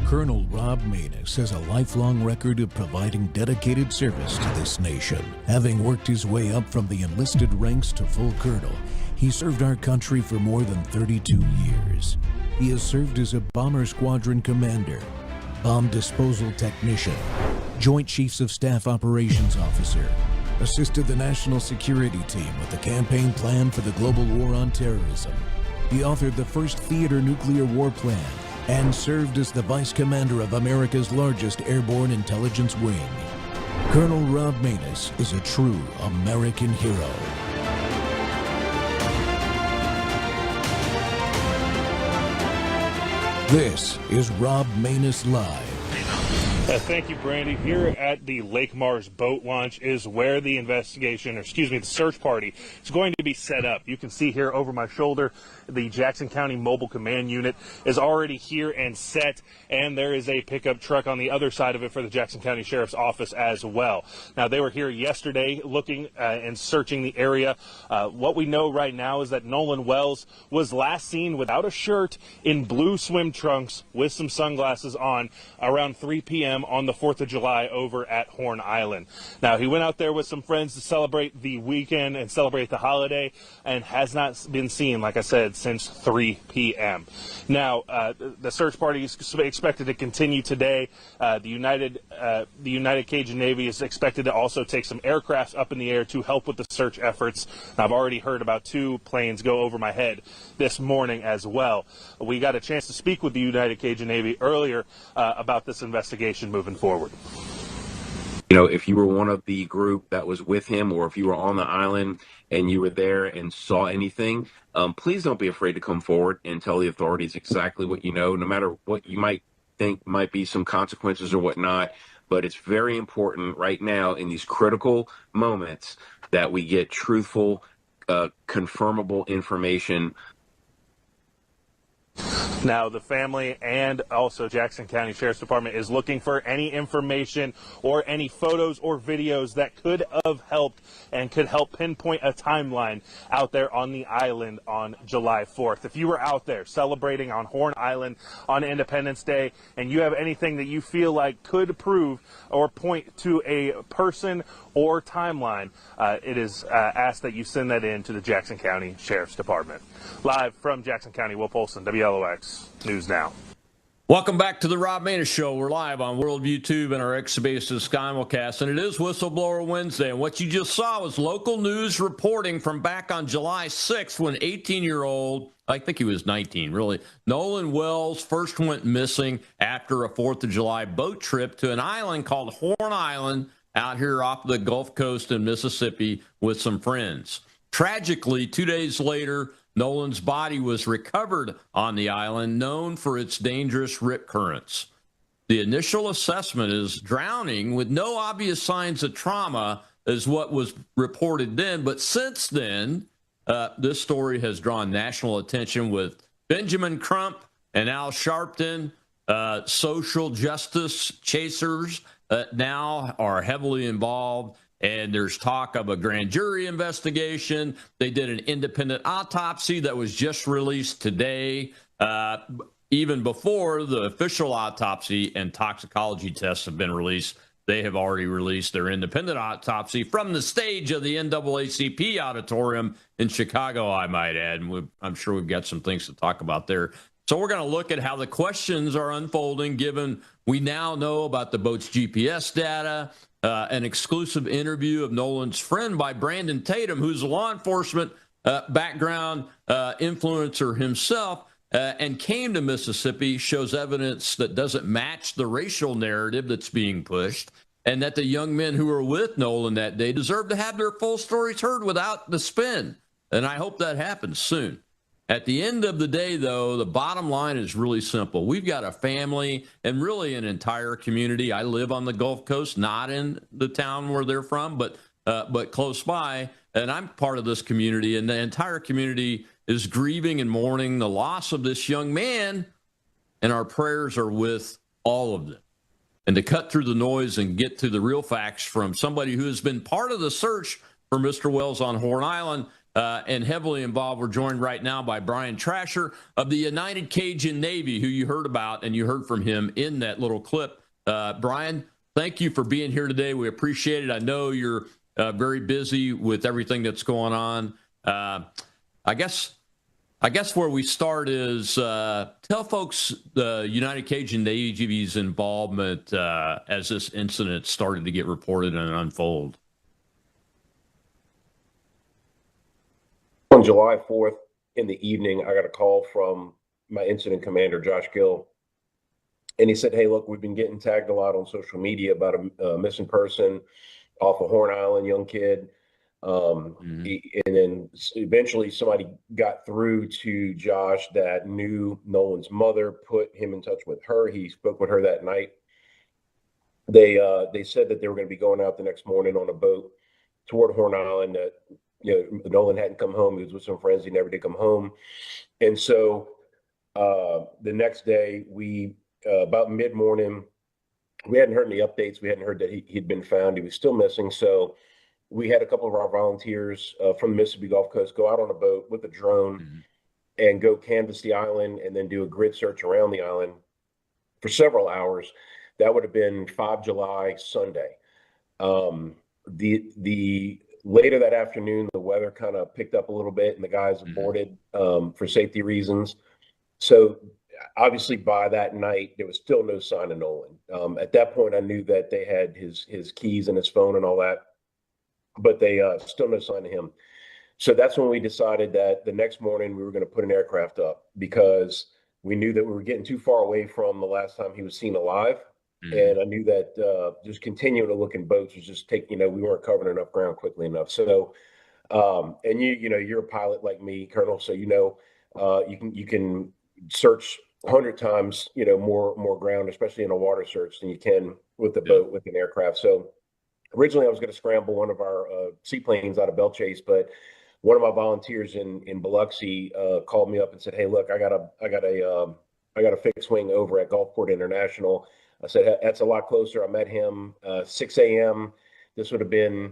Colonel Rob Maness has a lifelong record of providing dedicated service to this nation. Having worked his way up from the enlisted ranks to full colonel, he served our country for more than 32 years. He has served as a bomber squadron commander, bomb disposal technician, Joint Chiefs of Staff Operations Officer, assisted the National Security Team with the campaign plan for the global war on terrorism. He authored the first theater nuclear war plan and served as the Vice Commander of America's largest airborne intelligence wing. Colonel Rob Maness is a true American hero. This is Rob Maness Live. Thank you, Brandy. Here at the Lake Mars boat launch is where the investigation, or excuse me, the search party is going to be set up. You can see here over my shoulder, the Jackson County Mobile Command Unit is already here and set, and there is a pickup truck on the other side of it for the Jackson County Sheriff's Office as well. Now, they were here yesterday looking and searching the area. What we know right now is that Nolan Wells was last seen without a shirt in blue swim trunks with some sunglasses on around 3 p.m. on the 4th of July over at Horn Island. Now, he went out there with some friends to celebrate the weekend and celebrate the holiday and has not been seen, like I said, since 3 p.m. Now, the search party is expected to continue today. The United Cajun Navy is expected to also take some aircraft up in the air to help with the search efforts. I've already heard about 2 planes go over my head this morning as well. We got a chance to speak with the United Cajun Navy earlier about this investigation moving forward. You know, if you were one of the group that was with him, or if you were on the island and you were there and saw anything, please don't be afraid to come forward and tell the authorities exactly what you know, no matter what you might think might be some consequences or whatnot. But it's very important right now in these critical moments that we get truthful, confirmable information. Now, the family and also Jackson County Sheriff's Department is looking for any information or any photos or videos that could have helped and could help pinpoint a timeline out there on the island on July 4th. If you were out there celebrating on Horn Island on Independence Day and you have anything that you feel like could prove or point to a person or timeline, it is asked that you send that in to the Jackson County Sheriff's Department. Live from Jackson County, Will Polson, WLOX News Now. Welcome back to the Rob Maness Show. We're live on World YouTube and our X-Basis Simulcast, and it is Whistleblower Wednesday. And what you just saw was local news reporting from back on July 6th when 18-year-old, I think he was 19, really, Nolan Wells first went missing after a 4th of July boat trip to an island called Horn Island out here off the Gulf Coast in Mississippi with some friends. Tragically, 2 days later, Nolan's body was recovered on the island, known for its dangerous rip currents. The initial assessment is drowning with no obvious signs of trauma, is what was reported then. But since then, this story has drawn national attention with Benjamin Crump and Al Sharpton, social justice chasers now are heavily involved. And there's talk of a grand jury investigation. They did an independent autopsy that was just released today. Even before the official autopsy and toxicology tests have been released, they have already released their independent autopsy from the stage of the NAACP auditorium in Chicago, I might add. And I'm sure we've got some things to talk about there. So we're going to look at how the questions are unfolding, given we now know about the boat's GPS data, an exclusive interview of Nolan's friend by Brandon Tatum, who's a law enforcement background influencer himself, and came to Mississippi, shows evidence that doesn't match the racial narrative that's being pushed, and that the young men who were with Nolan that day deserve to have their full stories heard without the spin. And I hope that happens soon. At the end of the day, though, the bottom line is really simple. We've got a family and really an entire community. I live on the Gulf Coast, not in the town where they're from, but close by, and I'm part of this community, and the entire community is grieving and mourning the loss of this young man, and our prayers are with all of them. And to cut through the noise and get to the real facts from somebody who has been part of the search for Mr. Wells on Horn Island, and heavily involved. We're joined right now by Brian Trascher of the United Cajun Navy, who you heard about, and you heard from him in that little clip. Brian, thank you for being here today. We appreciate it. I know you're very busy with everything that's going on. I guess where we start is tell folks the United Cajun Navy's involvement as this incident started to get reported and unfold. On July 4th in the evening, I got a call from my incident commander, Josh Gill, and he said, hey, look, we've been getting tagged a lot on social media about a missing person off of Horn Island, young kid. And then eventually somebody got through to Josh that knew Nolan's mother, put him in touch with her. He spoke with her that night. They said that they were going to be going out the next morning on a boat toward Horn Island, that Nolan hadn't come home. He was with some friends. He never did come home. And so the next day, about mid-morning, we hadn't heard any updates. We hadn't heard that he'd been found. He was still missing. So we had a couple of our volunteers from the Mississippi Gulf Coast go out on a boat with a drone and go canvass the island and then do a grid search around the island for several hours. That would have been 5 July, Sunday. The later that afternoon, the weather kind of picked up a little bit and the guys aborted for safety reasons. So obviously by that night, there was still no sign of Nolan. At that point, I knew that they had his keys and his phone and all that, but they still no sign of him. So that's when we decided that the next morning we were going to put an aircraft up, because we knew that we were getting too far away from the last time he was seen alive. And I knew that just continuing to look in boats was just we weren't covering enough ground quickly enough. So, and you're a pilot like me, Colonel, so you can search 100 times more ground, especially in a water search, than you can with the boat, with an aircraft. So originally I was going to scramble one of our seaplanes out of Belchase, but one of my volunteers in Biloxi called me up and said, hey, look, I got a fixed wing over at Gulfport International. I said, that's a lot closer. I met him 6 a.m. This would have been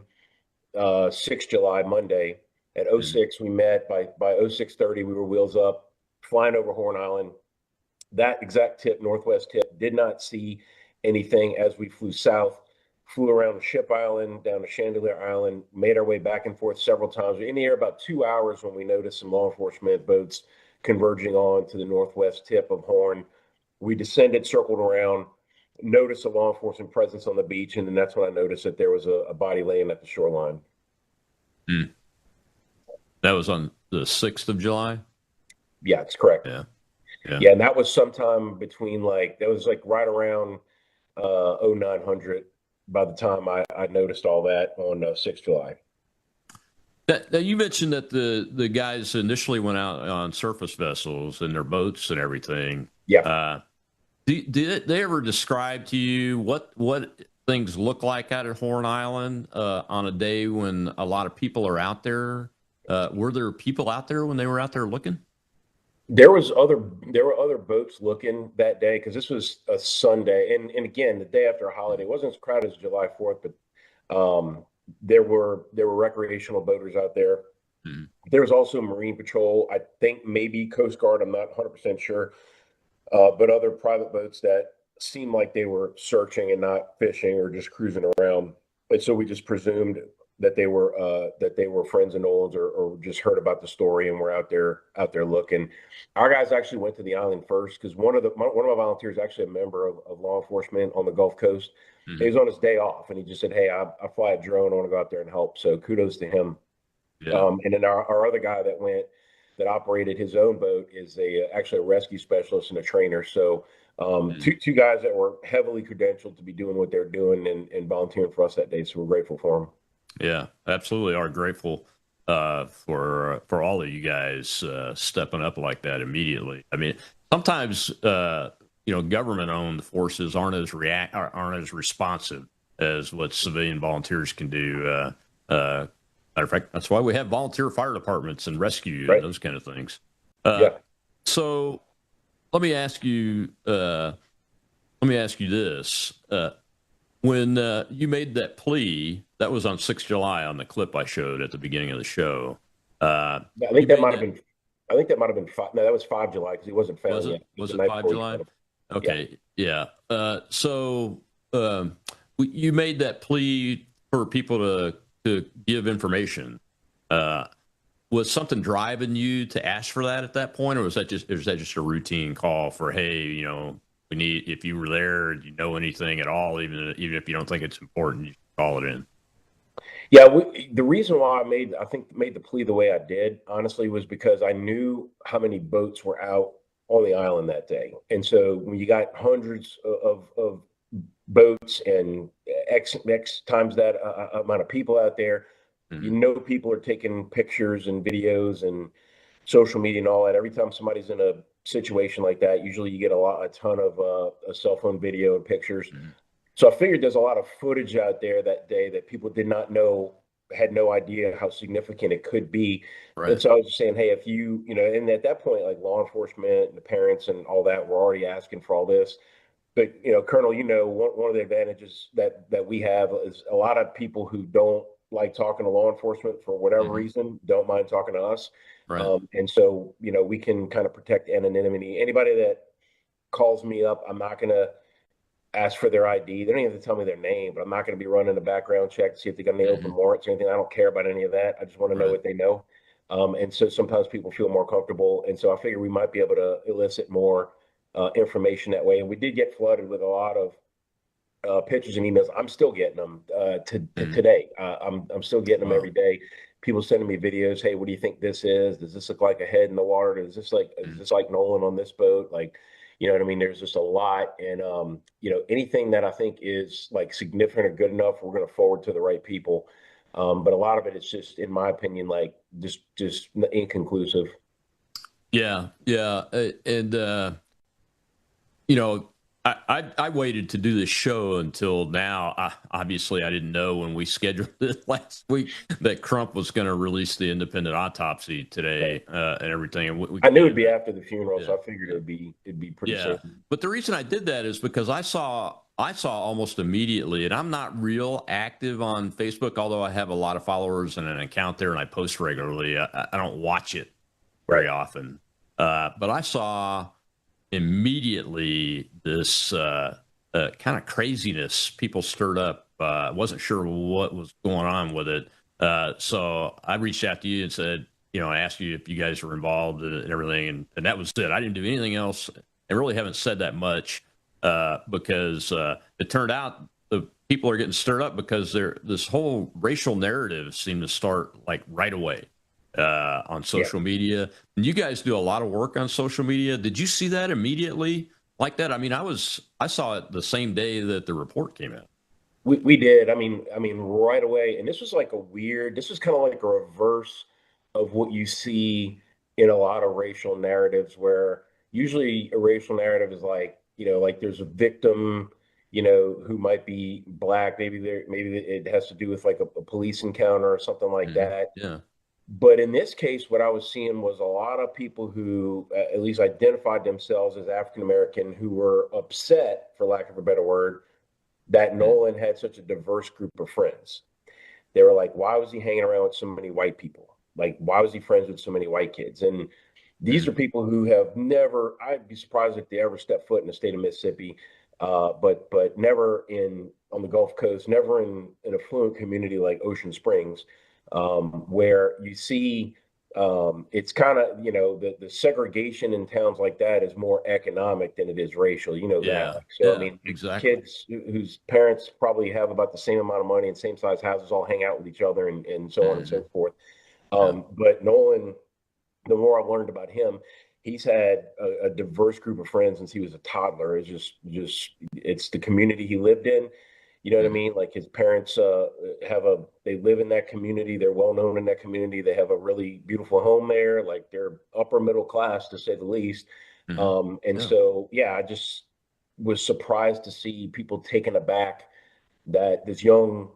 6 July, Monday. At 06, we met. By 06:30, we were wheels up, flying over Horn Island. That exact tip, northwest tip, did not see anything as we flew south, flew around Ship Island, down to Chandelier Island, made our way back and forth several times. We were in the air about 2 hours when we noticed some law enforcement boats converging on to the northwest tip of Horn. We descended, circled around, noticed a law enforcement presence on the beach, and then that's when I noticed that there was a body laying at the shoreline. That was on the 6th of July? Yeah, that's correct. Yeah, and that was sometime between right around 0900 by the time I noticed all that on 6 July. Now, you mentioned that the guys initially went out on surface vessels in their boats and everything. Yeah. Did they ever describe to you what things look like out at Horn Island on a day when a lot of people are out there? Were there people out there when they were out there looking? There were other boats looking that day, because this was a Sunday, and again, the day after a holiday. It wasn't as crowded as July 4th, but there were recreational boaters out there. There was also Marine Patrol, I think maybe Coast Guard, I'm not 100% sure, but other private boats that seemed like they were searching and not fishing or just cruising around. And so we just presumed that they were friends of Nolan's, or just heard about the story and were out there looking. Our guys actually went to the island first, because one of my volunteers is actually a member of law enforcement on the Gulf Coast. He was on his day off, and he just said, hey, I fly a drone. I want to go out there and help. So kudos to him. And then our other guy that operated his own boat is actually a rescue specialist and a trainer. So two guys that were heavily credentialed to be doing what they're doing and volunteering for us that day. So we're grateful for them. Yeah, absolutely are grateful for all of you guys stepping up like that immediately. I mean, sometimes government-owned forces aren't as responsive as what civilian volunteers can do. Matter of fact, that's why we have volunteer fire departments and rescue and those kind of things. So let me ask you this. When you made that plea, that was on 6 July on the clip I showed at the beginning of the show. I think that might have been. I think that might have been 5. No, that was 5 July because he wasn't found Was it? yet. Was it The night 5 before he July? found him. Okay. Yeah. So you made that plea for people to give information. Was something driving you to ask for that at that point, or was that just a routine call for, hey, you know, we need, if you were there, you know anything at all, even if you don't think it's important, you should call it in. Yeah, the reason why I made the plea the way I did, honestly, was because I knew how many boats were out on the island that day, and so when you got hundreds of boats and X times that amount of people out there, you know, people are taking pictures and videos and social media and all that. Every time somebody's in a situation like that, usually you get a ton of a cell phone video and pictures. So I figured there's a lot of footage out there that day that people did not know, had no idea how significant it could be. Right. And so I was just saying, hey, if you know, and at that point, like law enforcement and the parents and all that were already asking for all this. But you know, Colonel, you know, one of the advantages that we have is a lot of people who don't like talking to law enforcement for whatever reason don't mind talking to us. Right. And so, you know, we can kind of protect anonymity. Anybody that calls me up, I'm not going to ask for their ID. They don't even have to tell me their name, but I'm not going to be running a background check to see if they got any open warrants or anything. I don't care about any of that. I just want to know what they know. And so sometimes people feel more comfortable. And so I figure we might be able to elicit more information that way. And we did get flooded with a lot of pictures and emails. I'm still getting them today. I'm still getting them every day. People sending me videos. Hey, what do you think this is? Does this look like a head in the water? Is this like Nolan on this boat? Like, you know what I mean? There's just a lot. And, you know, anything that I think is like significant or good enough, we're going to forward to the right people. But a lot of it is just, in my opinion, like just inconclusive. Yeah. Yeah. And, you know, I waited to do this show until now. Obviously, I didn't know when we scheduled it last week that Crump was going to release the independent autopsy today and everything. And I knew it'd be after the funeral, so I figured it'd be pretty soon. But the reason I did that is because I saw almost immediately, and I'm not real active on Facebook, although I have a lot of followers and an account there, and I post regularly. I don't watch it very often, but I saw immediately this kind of craziness people stirred up. Wasn't sure what was going on with it. So I reached out to you and said, you know, I asked you if you guys were involved and everything. And that was it. I didn't do anything else. I really haven't said that much because it turned out the people are getting stirred up because this whole racial narrative seemed to start like right away. On social media. And you guys do a lot of work on social media. Did you see that immediately like that? I mean, I saw it the same day that the report came out. We did. I mean, right away. And this was like this was kind of like a reverse of what you see in a lot of racial narratives, where usually a racial narrative is like, you know, like there's a victim, you know, who might be black. Maybe it has to do with like a police encounter or something like that. Yeah. But in this case, what I was seeing was a lot of people who at least identified themselves as African American who were upset, for lack of a better word, that Nolan had such a diverse group of friends. They were like, why was he hanging around with so many white people? Like, why was he friends with so many white kids? And these are people who have never, I'd be surprised if they ever stepped foot in the state of Mississippi, but never on the Gulf Coast, never in an affluent community like Ocean Springs. Where you see it's kind of, you know, the segregation in towns like that is more economic than it is racial, you know, that. So, I mean, exactly. Kids whose parents probably have about the same amount of money and same size houses all hang out with each other and so on and so forth. But Nolan, the more I've learned about him, he's had a diverse group of friends since he was a toddler. It's just it's the community he lived in. You know what I mean? Like his parents they live in that community. They're well known in that community. They have a really beautiful home there. Like they're upper middle class to say the least. So, I just was surprised to see people taken aback that this young,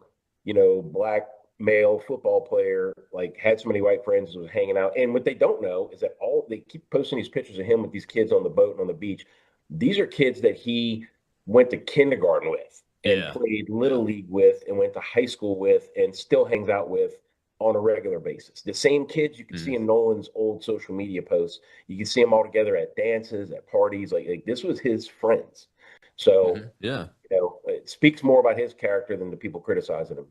you know, black male football player like had so many white friends and was hanging out. And what they don't know is that they keep posting these pictures of him with these kids on the boat and on the beach. These are kids that he went to kindergarten with and played little league with and went to high school with and still hangs out with on a regular basis. The same kids you can see in Nolan's old social media posts. You can see them all together at dances, at parties. Like this was his friends. So, yeah, it speaks more about his character than the people criticizing him.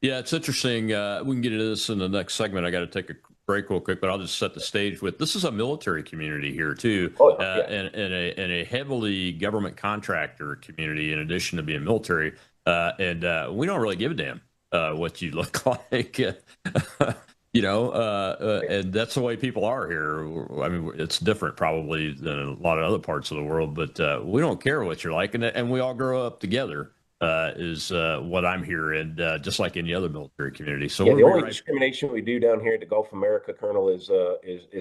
Yeah, it's interesting. We can get into this in the next segment. I got to take a break real quick, but I'll just set the stage with this is a military community here too, and a heavily government contractor community in addition to being military. And we don't really give a damn what you look like, and that's the way people are here. I mean, it's different probably than a lot of other parts of the world, but we don't care what you're like, and we all grow up together. Is what I'm hearing, just like any other military community. So the only discrimination we do down here at the Gulf of America, Colonel, is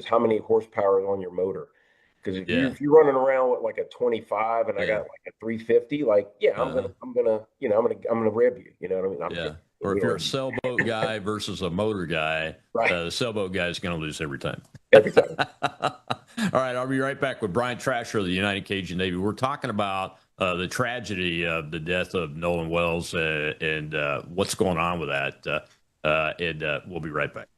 how many horsepower is on your motor. Because if you're running around with like a 25 and I got like a 350, I'm gonna rib you. You know what I mean? Or if you're a sailboat guy versus a motor guy, the sailboat guy is going to lose every time. Every time. All right, I'll be right back with Brian Trascher of the United Cajun Navy. We're talking about the tragedy of the death of Nolan Wells and what's going on with that. And we'll be right back.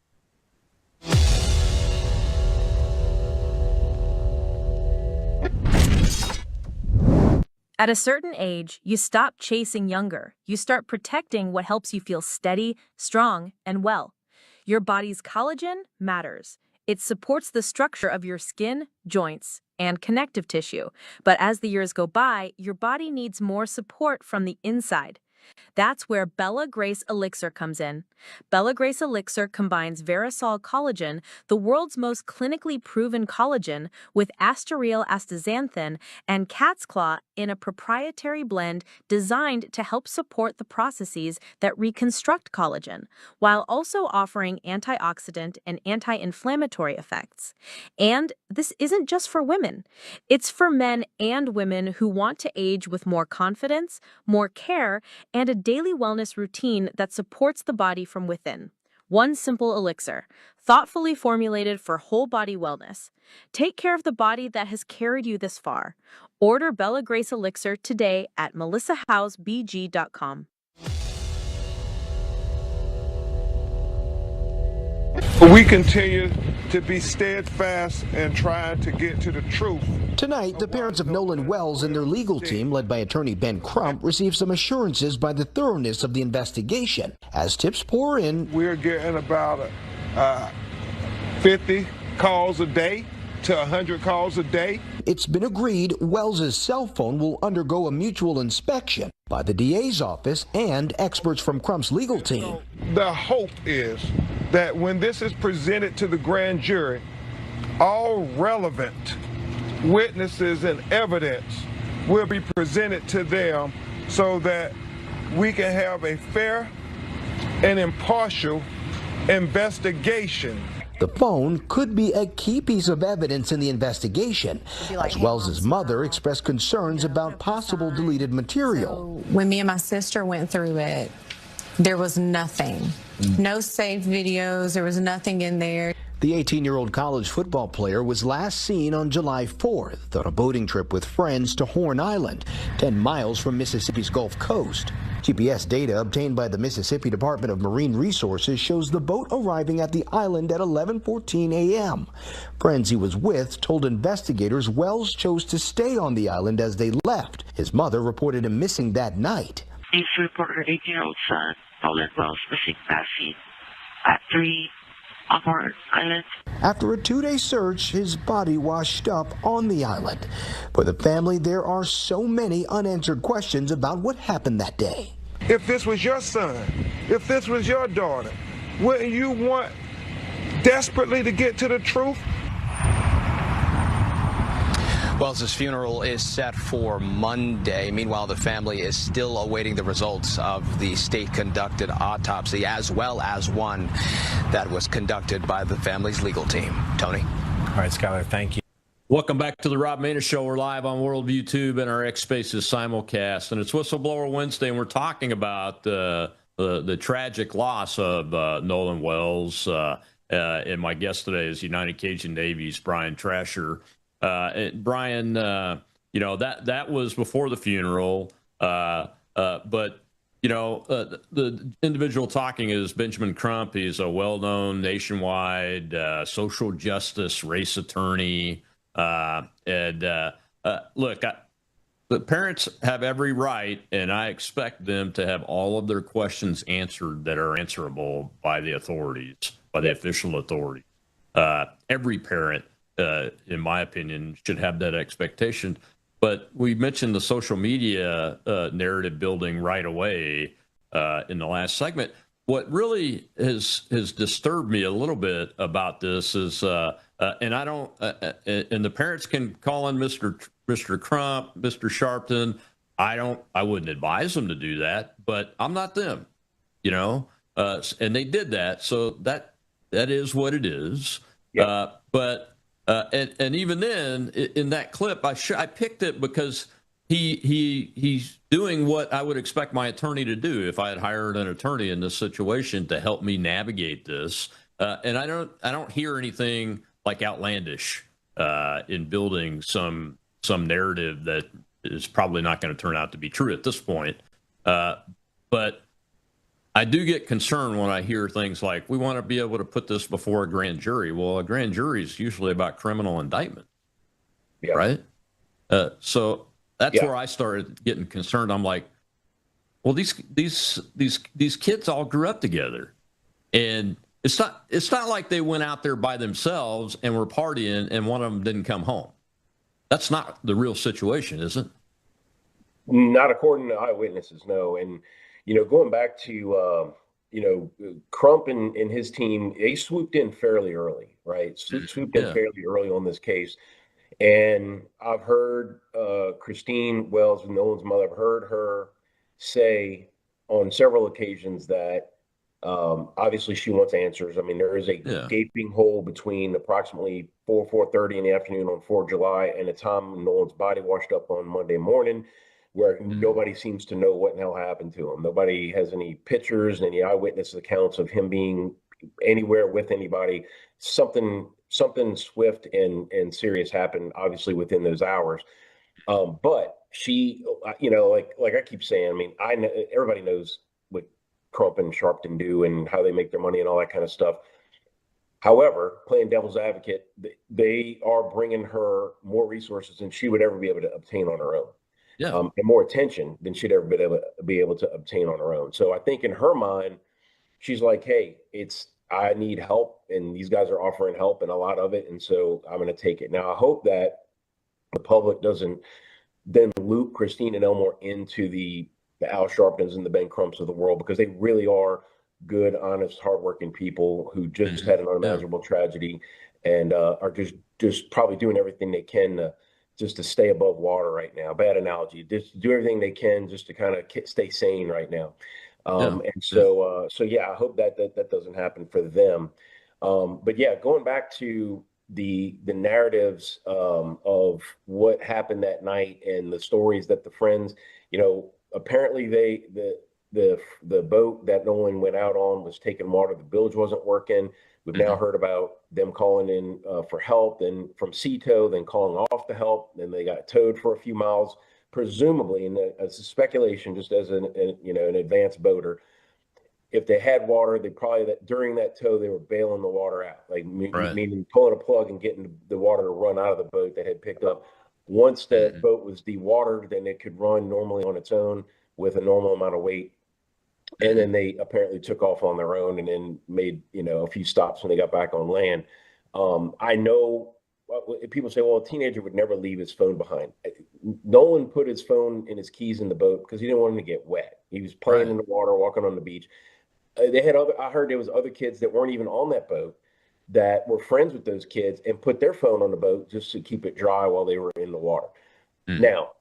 At a certain age, you stop chasing younger. You start protecting what helps you feel steady, strong, and well. Your body's collagen matters. It supports the structure of your skin, joints, and connective tissue. But as the years go by, your body needs more support from the inside. That's where Bella Grace Elixir comes in. Bella Grace Elixir combines Verisol collagen, the world's most clinically proven collagen, with Asteryl astaxanthin and cat's claw in a proprietary blend designed to help support the processes that reconstruct collagen, while also offering antioxidant and anti-inflammatory effects. And this isn't just for women. It's for men and women who want to age with more confidence, more care, and a daily wellness routine that supports the body from within. One simple elixir, thoughtfully formulated for whole body wellness. Take care of the body that has carried you this far. Order Bella Grace Elixir today at melissahousebg.com. We continue to be steadfast and trying to get to the truth. Tonight, the parents of Nolan Wells and their legal team, led by attorney Ben Crump, received some assurances by the thoroughness of the investigation. As tips pour in, we're getting about 50 calls a day to 100 calls a day. It's been agreed Wells's cell phone will undergo a mutual inspection by the DA's office and experts from Crump's legal team. The hope is that when this is presented to the grand jury, all relevant witnesses and evidence will be presented to them so that we can have a fair and impartial investigation. The phone could be a key piece of evidence in the investigation, as Wells's mother expressed concerns about possible deleted material. So when me and my sister went through it, there was nothing. No saved videos, there was nothing in there. The 18-year-old college football player was last seen on July 4th on a boating trip with friends to Horn Island, 10 miles from Mississippi's Gulf Coast. GPS data obtained by the Mississippi Department of Marine Resources shows the boat arriving at the island at 11:14 a.m. Friends he was with told investigators Wells chose to stay on the island as they left. His mother reported him missing that night. Please report her 18-year-old son, Nolan Wells, missing last seen at 3 on Horn Island. After a 2-day search, his body washed up on the island. For the family, there are so many unanswered questions about what happened that day. If this was your son, if this was your daughter, wouldn't you want desperately to get to the truth? Wells' funeral is set for Monday. Meanwhile, the family is still awaiting the results of the state-conducted autopsy, as well as one that was conducted by the family's legal team. Tony? All right, Skylar, thank you. Welcome back to the Rob Maness Show. We're live on Worldview Tube and our X Spaces simulcast, and it's Whistleblower Wednesday, and we're talking about the tragic loss of Nolan Wells. And my guest today is United Cajun Navy's Brian Trascher. Brian, that was before the funeral, but the individual talking is Benjamin Crump. He's a well-known nationwide social justice race attorney. Look, the parents have every right, and I expect them to have all of their questions answered that are answerable by the authorities, by the official authorities. Every parent, in my opinion, should have that expectation. But we mentioned the social media narrative building right away in the last segment. What really has disturbed me a little bit about this is, and I don't, and the parents can call in Mr. Crump, Mr. Sharpton. I wouldn't advise them to do that, but I'm not them, and they did that, so that is what it is. Yep. And even then, in that clip, I picked it because he's doing what I would expect my attorney to do if I had hired an attorney in this situation to help me navigate this. And I don't hear anything like outlandish in building some narrative that is probably not going to turn out to be true at this point. But I do get concerned when I hear things like, we want to be able to put this before a grand jury. Well, a grand jury is usually about criminal indictment, right? So that's where I started getting concerned. I'm like, well, these kids all grew up together, and it's not like they went out there by themselves and were partying and one of them didn't come home. That's not the real situation, is it? Not according to eyewitnesses, no. And going back to, Crump and his team, they swooped in fairly early, right? Swooped in fairly early on this case. And I've heard Christine Wells, Nolan's mother, I've heard her say on several occasions that obviously she wants answers. I mean, there is a gaping hole between approximately 4:30 in the afternoon on 4th of July and the time Nolan's body washed up on Monday morning, where nobody seems to know what in hell happened to him. Nobody has any pictures, any eyewitness accounts of him being anywhere with anybody. Something swift and serious happened, obviously, within those hours. But she, like I keep saying, I mean, I know everybody knows what Crump and Sharpton do and how they make their money and all that kind of stuff. However, playing devil's advocate, they are bringing her more resources than she would ever be able to obtain on her own. And more attention than she'd ever be able to obtain on her own. So I think in her mind, she's like, hey, I need help, and these guys are offering help and a lot of it, and so I'm going to take it. Now, I hope that the public doesn't then loop Christine and Elmore into the Al Sharptons and the Ben Crumps of the world, because they really are good, honest, hardworking people who just had an unimaginable tragedy and are just probably doing everything they can to stay above water right now. Bad analogy. Just do everything they can just to kind of stay sane right now. I hope that doesn't happen for them. But yeah, going back to the narratives of what happened that night and the stories that the friends, apparently the boat that Nolan went out on was taking water. The bilge wasn't working. We've now heard about them calling in for help, then from sea tow, then calling off the help. Then they got towed for a few miles, presumably, and as a speculation, just as an advanced boater, if they had water, they probably during that tow they were bailing the water out, meaning pulling a plug and getting the water to run out of the boat that had picked up. Once that boat was dewatered, then it could run normally on its own with a normal amount of weight. And then they apparently took off on their own and then made, a few stops when they got back on land. I know people say, well, a teenager would never leave his phone behind. Nolan put his phone and his keys in the boat because he didn't want him to get wet. He was playing in the water, walking on the beach. I heard there was other kids that weren't even on that boat that were friends with those kids and put their phone on the boat just to keep it dry while they were in the water. Now,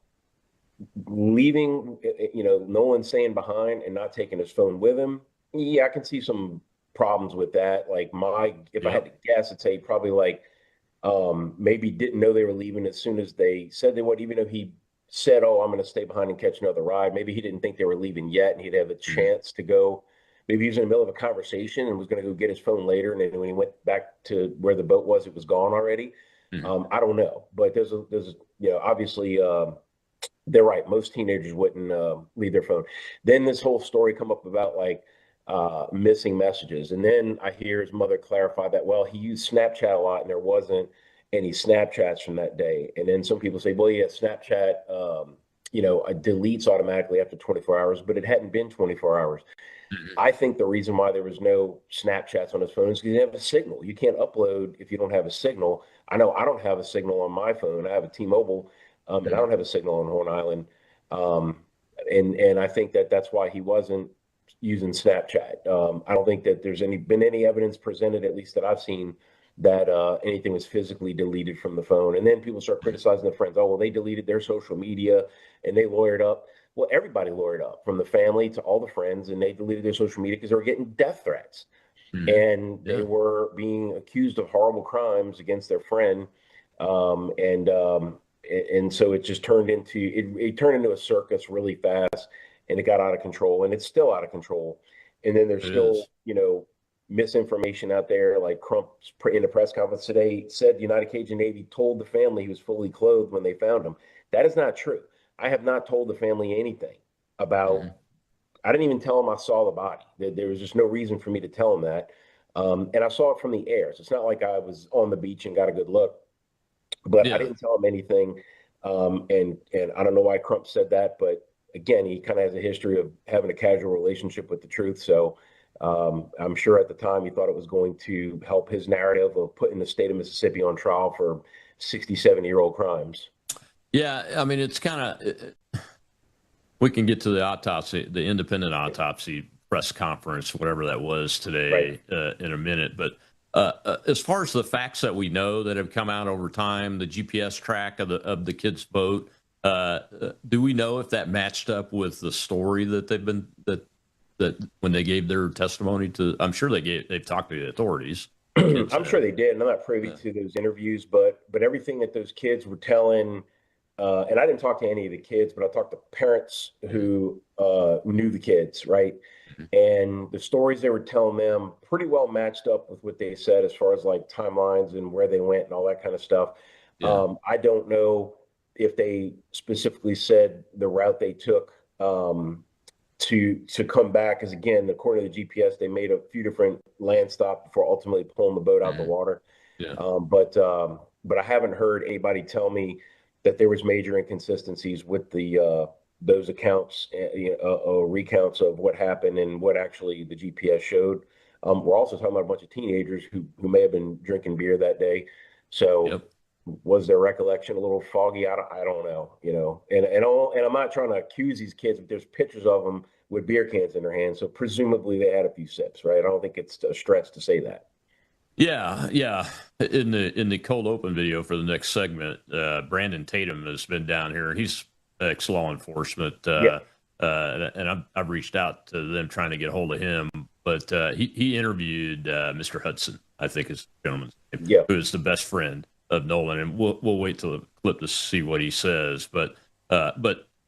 leaving, Nolan staying behind and not taking his phone with him, I can see some problems with that. Like if I had to guess, I'd say probably maybe didn't know they were leaving as soon as they said they would, even though he said, oh, I'm going to stay behind and catch another ride. Maybe he didn't think they were leaving yet and he'd have a chance to go. Maybe he was in the middle of a conversation and was going to go get his phone later. And then when he went back to where the boat was, it was gone already. I don't know. But there's obviously They're right. Most teenagers wouldn't leave their phone. Then this whole story come up about like missing messages, and then I hear his mother clarify that well, he used Snapchat a lot, and there wasn't any Snapchats from that day. And then some people say, well, yeah, Snapchat, deletes automatically after 24 hours, but it hadn't been 24 hours. I think the reason why there was no Snapchats on his phone is because he didn't have a signal. You can't upload if you don't have a signal. I know I don't have a signal on my phone. I have a T-Mobile, and I don't have a signal on Horn Island. And I think that's why he wasn't using Snapchat. I don't think that there's been any evidence presented, at least that I've seen, that anything was physically deleted from the phone. And then people start criticizing their friends. Oh, well, they deleted their social media and they lawyered up. Well, everybody lawyered up, from the family to all the friends, and they deleted their social media because they were getting death threats. And they were being accused of horrible crimes against their friend. And so it just turned into a circus really fast, and it got out of control, and it's still out of control. And then there's still, misinformation out there. Like Crump in the press conference today said the United Cajun Navy told the family he was fully clothed when they found him. That is not true. I have not told the family anything about, I didn't even tell him I saw the body. There was just no reason for me to tell him that. And I saw it from the air. So it's not like I was on the beach and got a good look, but I didn't tell him anything. And I don't know why Crump said that, but again, he kind of has a history of having a casual relationship with the truth. So I'm sure at the time he thought it was going to help his narrative of putting the state of Mississippi on trial for 67-year-old crimes. Yeah, I mean, it's kind of, we can get to the autopsy, the independent autopsy press conference, whatever that was today, in a minute. But as far as the facts that we know that have come out over time, the GPS track of the kid's boat, do we know if that matched up with the story that they've been, that when they gave their testimony to? I'm sure they've talked to the authorities. I'm sure they did, and I'm not privy to those interviews, but everything that those kids were telling, and I didn't talk to any of the kids, but I talked to parents who knew the kids, right? And the stories they were telling them pretty well matched up with what they said as far as like timelines and where they went and all that kind of stuff. I don't know if they specifically said the route they took to come back, because again, according to the GPS, they made a few different land stops before ultimately pulling the boat out of the water. But I haven't heard anybody tell me that there was major inconsistencies with the those accounts, recounts of what happened and what actually the GPS showed. We're also talking about a bunch of teenagers who may have been drinking beer that day. So was their recollection a little foggy? I don't know, and I'm not trying to accuse these kids, but there's pictures of them with beer cans in their hands. So presumably they had a few sips, right? I don't think it's a stretch to say that. Yeah. In the cold open video for the next segment, Brandon Tatum has been down here. He's ex-law enforcement, and I've reached out to them trying to get a hold of him. But he interviewed Mr. Hudson, I think is the gentleman's name, who is the best friend of Nolan, and we'll wait till the clip to see what he says. But I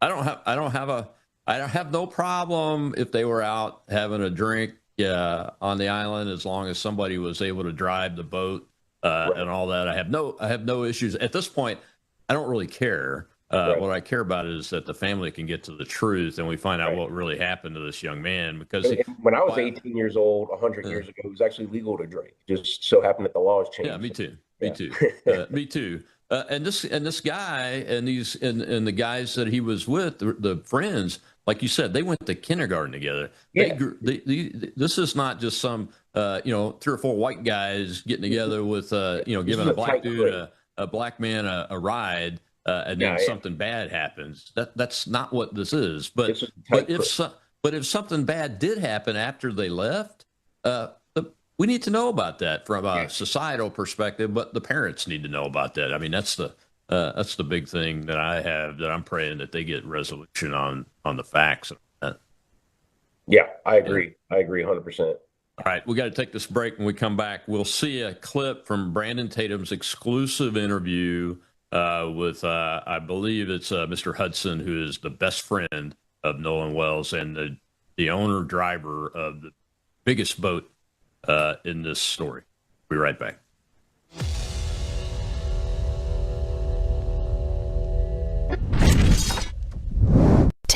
don't have no problem if they were out having a drink on the island, as long as somebody was able to drive the boat and all that. I have no issues at this point. I don't really care. What I care about is that the family can get to the truth and we find out what really happened to this young man. Because when I was 18 years old, 100 years ago, it was actually legal to drink. Just so happened that the laws changed. Yeah, me too. Me too. And this guy and the guys that he was with, the friends, like you said, they went to kindergarten together. This is not just some 3 or 4 white guys getting together with giving a black dude a black man a ride. And then something bad happens. That's not what this is. But if something bad did happen after they left, we need to know about that from a societal perspective. But the parents need to know about that. I mean, that's the big thing that I have, that I'm praying that they get resolution on the facts. Yeah, I agree. I agree 100%. All right, we got to take this break. When we come back, we'll see a clip from Brandon Tatum's exclusive interview with I believe it's Mr. Hudson, who is the best friend of Nolan Wells and the owner driver of the biggest boat in this story. We'll be right back.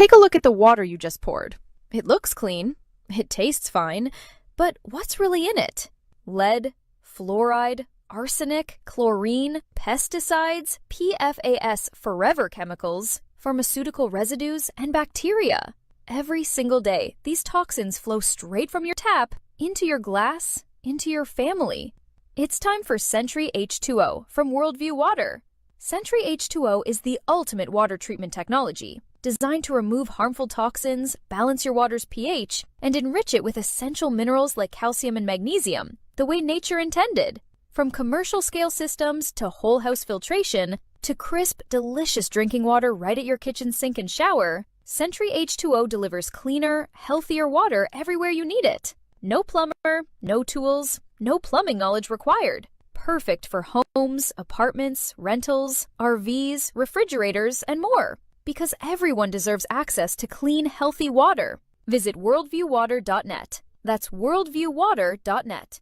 Take a look at the water you just poured. It looks clean. It tastes fine. But what's really in it? Lead, fluoride, arsenic, chlorine, pesticides, PFAS forever chemicals, pharmaceutical residues, and bacteria. Every single day, these toxins flow straight from your tap into your glass, into your family. It's time for Sentry H2O from Worldview Water. Sentry H2O is the ultimate water treatment technology, designed to remove harmful toxins, balance your water's pH, and enrich it with essential minerals like calcium and magnesium, the way nature intended. From commercial-scale systems to whole-house filtration to crisp, delicious drinking water right at your kitchen sink and shower, Sentry H2O delivers cleaner, healthier water everywhere you need it. No plumber, no tools, no plumbing knowledge required. Perfect for homes, apartments, rentals, RVs, refrigerators, and more. Because everyone deserves access to clean, healthy water. Visit worldviewwater.net. That's worldviewwater.net.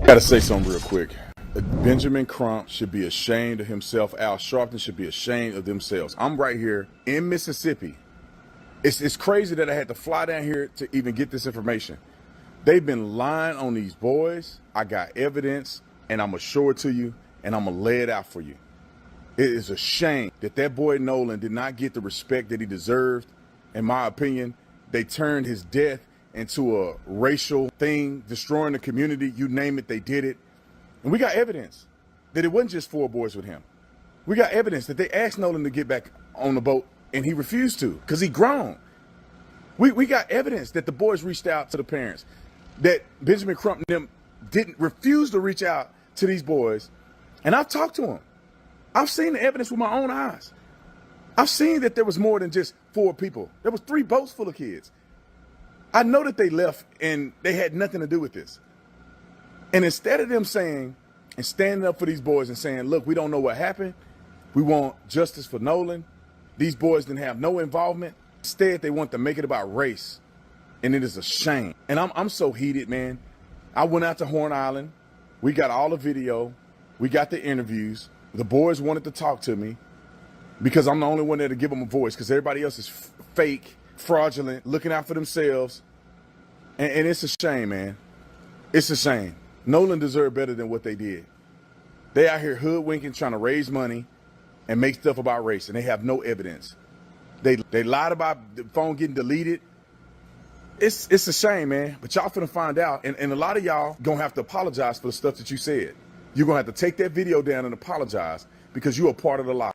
Gotta say something real quick. Benjamin Crump should be ashamed of himself. Al Sharpton should be ashamed of themselves. I'm right here in Mississippi. It's crazy that I had to fly down here to even get this information. They've been lying on these boys. I got evidence, and I'm going to show it to you, and I'm going to lay it out for you. It is a shame that that boy Nolan did not get the respect that he deserved. In my opinion, they turned his death into a racial thing, destroying the community. You name it, they did it. And we got evidence that it wasn't just 4 boys with him. We got evidence that they asked Nolan to get back on the boat, and he refused to because he grown. We got evidence that the boys reached out to the parents, that Benjamin Crump and them didn't refuse to reach out to these boys. And I've talked to them. I've seen the evidence with my own eyes. I've seen that there was more than just 4 people. There was 3 boats full of kids. I know that they left and they had nothing to do with this. And instead of them saying and standing up for these boys and saying, look, we don't know what happened. We want justice for Nolan. These boys didn't have no involvement. Instead, they want to make it about race. And it is a shame. And I'm so heated, man. I went out to Horn Island. We got all the video. We got the interviews. The boys wanted to talk to me because I'm the only one there to give them a voice because everybody else is fake, fraudulent, looking out for themselves. And it's a shame, man. It's a shame. Nolan deserved better than what they did. They out here hoodwinking, trying to raise money and make stuff about race, and they have no evidence. They lied about the phone getting deleted. It's a shame, man. But y'all finna find out, and a lot of y'all gonna have to apologize for the stuff that you said. You're gonna have to take that video down and apologize because you are part of the lie.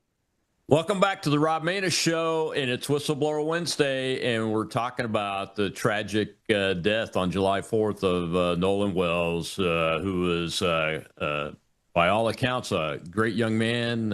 Welcome back to the Rob Maness Show, and it's Whistleblower Wednesday, and we're talking about the tragic death on July 4th of Nolan Wells, who was, by all accounts, a great young man,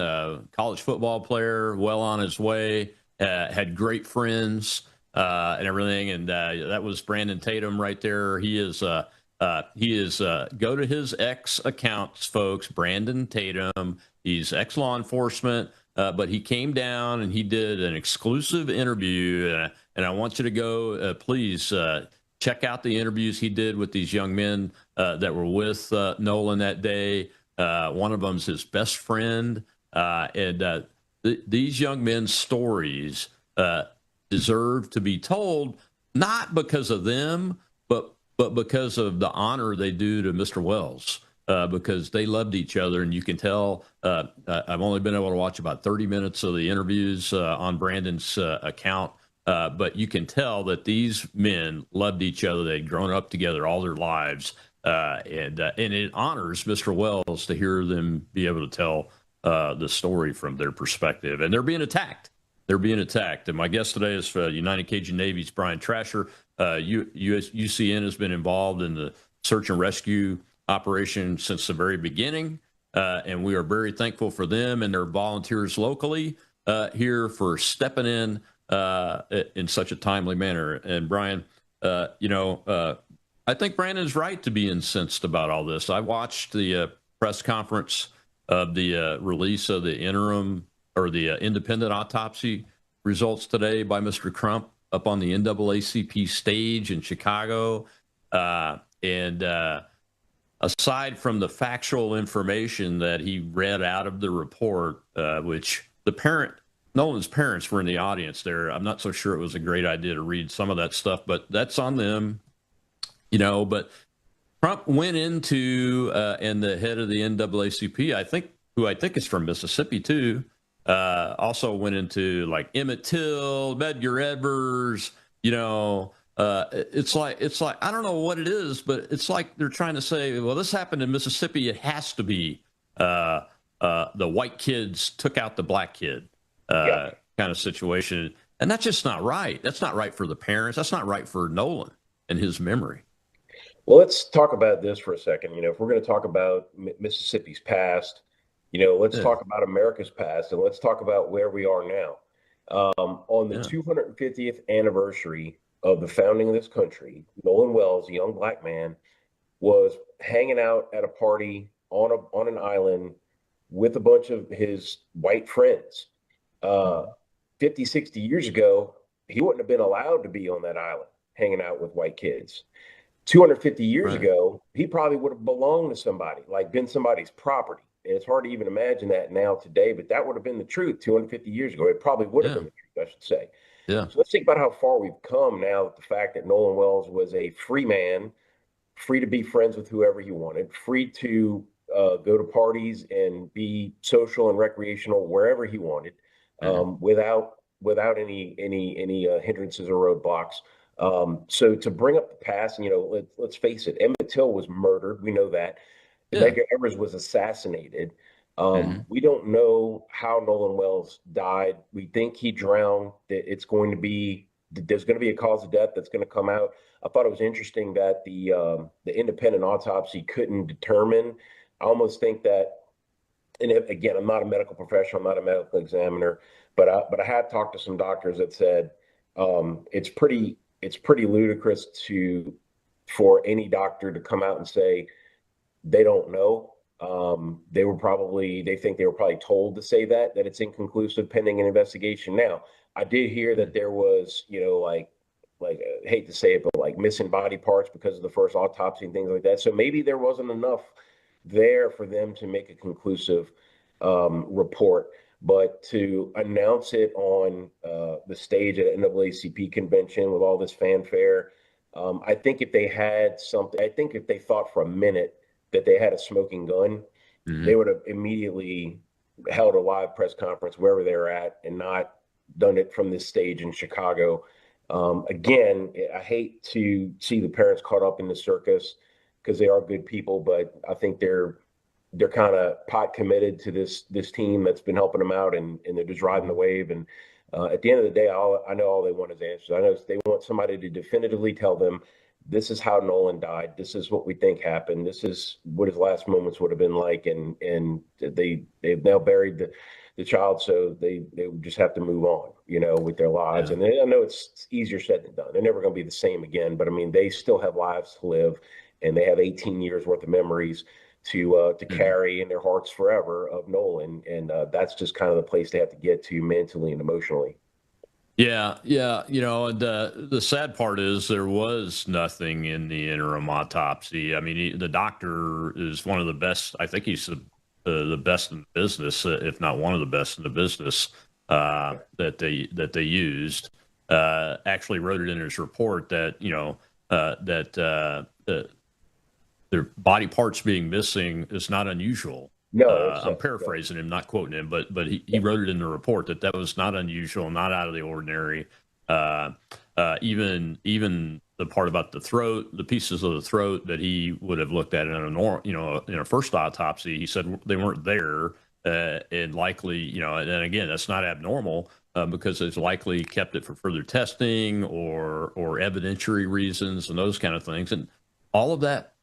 college football player, well on his way, had great friends and everything, and that was Brandon Tatum right there. He is go to his X accounts, folks, Brandon Tatum. He's ex-law enforcement. But he came down and he did an exclusive interview, and I want you to go, please check out the interviews he did with these young men that were with Nolan that day. One of them's his best friend, and these young men's stories deserve to be told, not because of them, but because of the honor they do to Mr. Wells. Because they loved each other, and you can tell. I've only been able to watch about 30 minutes of the interviews on Brandon's account, but you can tell that these men loved each other. They'd grown up together all their lives, and it honors Mr. Wells to hear them be able to tell the story from their perspective. And they're being attacked. They're being attacked. And my guest today is United Cajun Navy's Brian Trascher. UCN has been involved in the search and rescue operation since the very beginning, and we are very thankful for them and their volunteers locally here for stepping in such a timely manner. And Brian, I think Brandon's right to be incensed about all this. I watched the press conference of the release of the interim or the independent autopsy results today by Mr. Crump up on the NAACP stage in Chicago, and aside from the factual information that he read out of the report, which Nolan's parents were in the audience there. I'm not so sure it was a great idea to read some of that stuff, but that's on them, but Crump went into, and the head of the NAACP, who I think is from Mississippi too, also went into like Emmett Till, Medgar Evers, it's like, I don't know what it is, but it's like they're trying to say, well, this happened in Mississippi. It has to be the white kids took out the black kid kind of situation. And that's just not right. That's not right for the parents. That's not right for Nolan and his memory. Well, let's talk about this for a second. If we're going to talk about Mississippi's past, let's talk about America's past, and let's talk about where we are now. On the 250th anniversary of the founding of this country, Nolan Wells, a young black man, was hanging out at a party on an island with a bunch of his white friends. 50, 60 years ago, he wouldn't have been allowed to be on that island hanging out with white kids. 250 years ago, he probably would have belonged to somebody, like been somebody's property. And it's hard to even imagine that now today, but that would have been the truth 250 years ago. It probably would have been the truth, I should say. Yeah. So let's think about how far we've come now with the fact that Nolan Wells was a free man, free to be friends with whoever he wanted, free to go to parties and be social and recreational wherever he wanted, without any hindrances or roadblocks. So to bring up the past, and let's face it, Emmett Till was murdered. We know that. Medgar Evers was assassinated. We don't know how Nolan Wells died. We think he drowned. That there's going to be a cause of death that's going to come out. I thought it was interesting that the independent autopsy couldn't determine. I almost think that, and again, I'm not a medical professional, I'm not a medical examiner, but I had talked to some doctors that said it's pretty ludicrous for any doctor to come out and say they don't know. They think they were probably told to say that it's inconclusive pending an investigation. Now, I did hear that there was, I hate to say it, but like missing body parts because of the first autopsy and things like that. So maybe there wasn't enough there for them to make a conclusive report. But to announce it on the stage at an NAACP convention with all this fanfare, I think if they had something, if they thought for a minute that they had a smoking gun, they would have immediately held a live press conference wherever they were at and not done it from this stage in Chicago. Again, I hate to see the parents caught up in the circus because they are good people, but I think they're kind of pot committed to this team that's been helping them out, and they're just riding the wave. And at the end of the day, I know all they want is answers. I know they want somebody to definitively tell them, this is how Nolan died. This is what we think happened. This is what his last moments would have been like. And they've now buried the child, so they just have to move on, with their lives. And I know it's easier said than done. They're never going to be the same again, but I mean, they still have lives to live, and they have 18 years worth of memories to carry in their hearts forever of Nolan. And that's just kind of the place they have to get to mentally and emotionally. Yeah. The sad part is there was nothing in the interim autopsy. I mean, the doctor is one of the best. I think he's the best in the business, if not one of the best in the business that they used. Actually wrote it in his report that their body parts being missing is not unusual. No, I'm paraphrasing him, not quoting him, but he wrote it in the report that was not unusual, not out of the ordinary. Even the part about the throat, the pieces of the throat that he would have looked at in a first autopsy, he said they weren't there, and likely, and again, that's not abnormal because it's likely kept it for further testing or evidentiary reasons and those kind of things, and all of that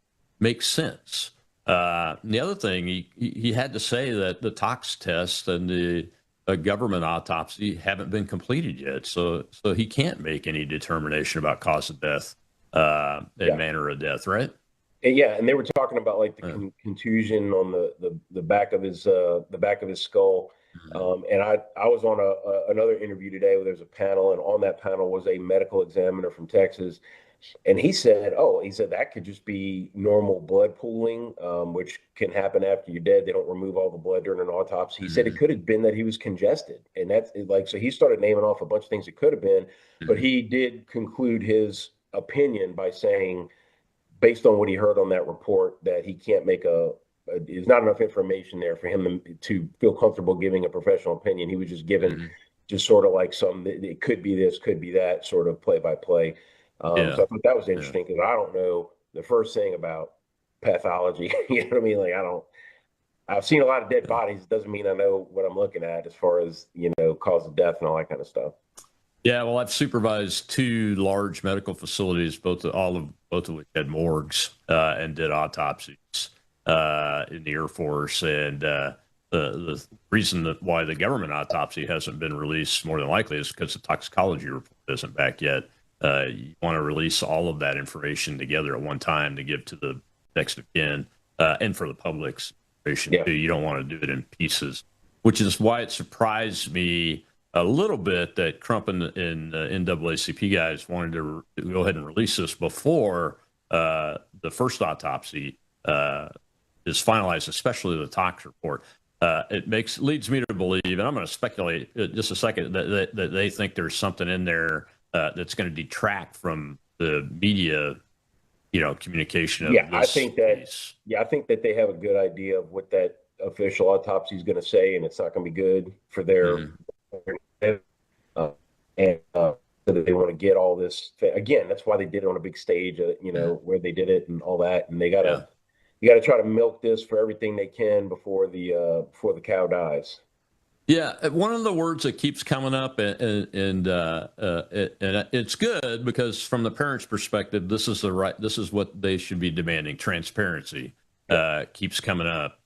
makes sense. The other thing, he had to say that the tox test and the government autopsy haven't been completed yet, so he can't make any determination about cause of death and manner of death, right? Yeah, and they were talking about like the contusion on the back of his skull. And I was on another interview today where there's a panel, and on that panel was a medical examiner from Texas And he said, that could just be normal blood pooling, which can happen after you're dead. They don't remove all the blood during an autopsy. He said it could have been that he was congested. And that's like, so he started naming off a bunch of things it could have been, but he did conclude his opinion by saying, based on what he heard on that report, that he can't make there's not enough information there for him to feel comfortable giving a professional opinion. He was just given just sort of like it could be this, could be that sort of play by play. So I thought that was interesting because I don't know the first thing about pathology. You know what I mean? Like I've seen a lot of dead bodies. It doesn't mean I know what I'm looking at as far as, cause of death and all that kind of stuff. Yeah, well, I've supervised 2 large medical facilities, both of which had morgues and did autopsies in the Air Force. And the reason why the government autopsy hasn't been released more than likely is because the toxicology report isn't back yet. You want to release all of that information together at one time to give to the next of kin and for the public's information too. You don't want to do it in pieces, which is why it surprised me a little bit that Crump and the NAACP guys wanted to go ahead and release this before the first autopsy is finalized, especially the tox report. It leads me to believe, and I'm going to speculate just a second, that they think there's something in there that's going to detract from the media, communication of this I think that they have a good idea of what that official autopsy is going to say, and it's not going to be good for their so that they want to get all this again. That's why they did it on a big stage, where they did it and all that, and you got to try to milk this for everything they can before the cow dies. Yeah, one of the words that keeps coming up, and it's good because from the parents' perspective, this is what they should be demanding. Transparency keeps coming up.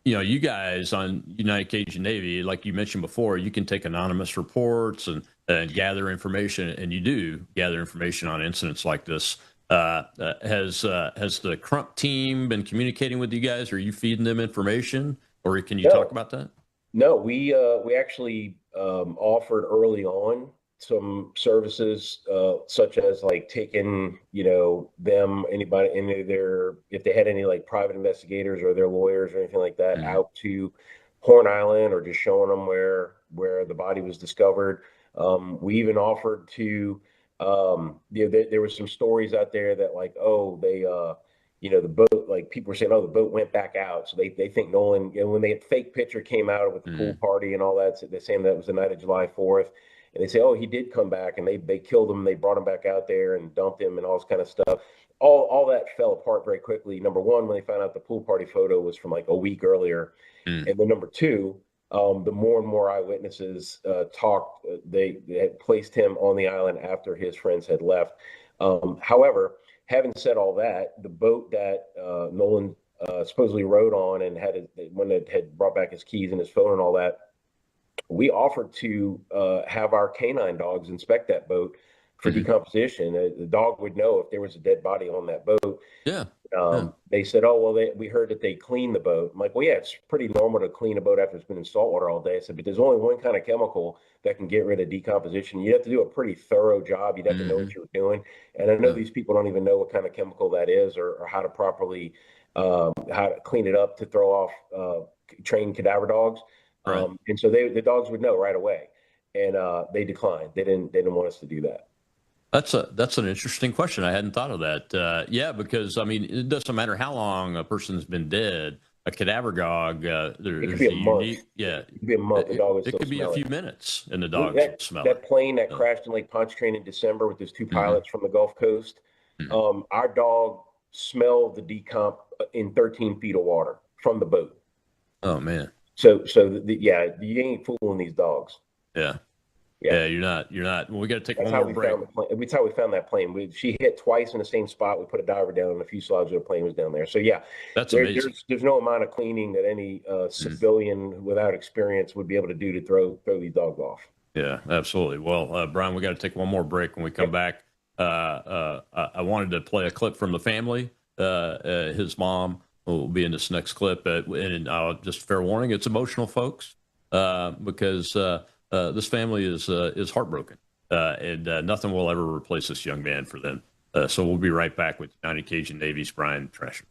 You guys on United Cajun Navy, like you mentioned before, you can take anonymous reports and gather information, and you do gather information on incidents like this. Has the Crump team been communicating with you guys? Are you feeding them information? Or can you talk about that? No, we actually offered early on some services, such as like taking, if they had any like private investigators or their lawyers or anything like that out to Horn Island, or just showing them where the body was discovered. We even offered to, there was some stories out there that like, the boat, like people were saying, the boat went back out. So they think Nolan, when the fake picture came out with the pool party and all that, so they're saying that was the night of July 4th. And they say, he did come back, and they killed him. They brought him back out there and dumped him and all this kind of stuff. All that fell apart very quickly. Number one, when they found out the pool party photo was from like a week earlier. And then number two, the more and more eyewitnesses talked, they had placed him on the island after his friends had left. However, having said all that, the boat that Nolan supposedly rode on and when it had brought back his keys and his phone and all that, we offered to have our canine dogs inspect that boat for decomposition. The dog would know if there was a dead body on that boat. They said, we heard that they clean the boat. I'm like, it's pretty normal to clean a boat after it's been in salt water all day. I said, but there's only one kind of chemical that can get rid of decomposition. You have to do a pretty thorough job. You'd have to know what you're doing. And I know these people don't even know what kind of chemical that is, or how to properly how to clean it up to throw off trained cadaver dogs. And so the dogs would know right away, and they declined. They didn't want us to do that. That's an interesting question. I hadn't thought of that. Because it doesn't matter how long a person's been dead. A cadaver dog, it could be a month. It could be a month. The dog it could be a few minutes, and the dog smell that plane that crashed in Lake Pontchartrain in December with those 2 pilots from the Gulf Coast. Our dog smelled the decomp in 13 feet of water from the boat. Oh man. So you ain't fooling these dogs. Yeah, you're not. Well, we got to take one more break. That's how we found that plane. She hit twice in the same spot. We put a diver down, and the fuselage of the plane was down there. So that's amazing. There's no amount of cleaning that any civilian without experience would be able to do to throw these dogs off. Yeah, absolutely. Well, Brian, we got to take one more break. When we come back, I wanted to play a clip from the family. His mom will be in this next clip, and just fair warning, it's emotional, folks, because this family is heartbroken. and nothing will ever replace this young man for them. So we'll be right back with United Cajun Navy's Brian Trascher.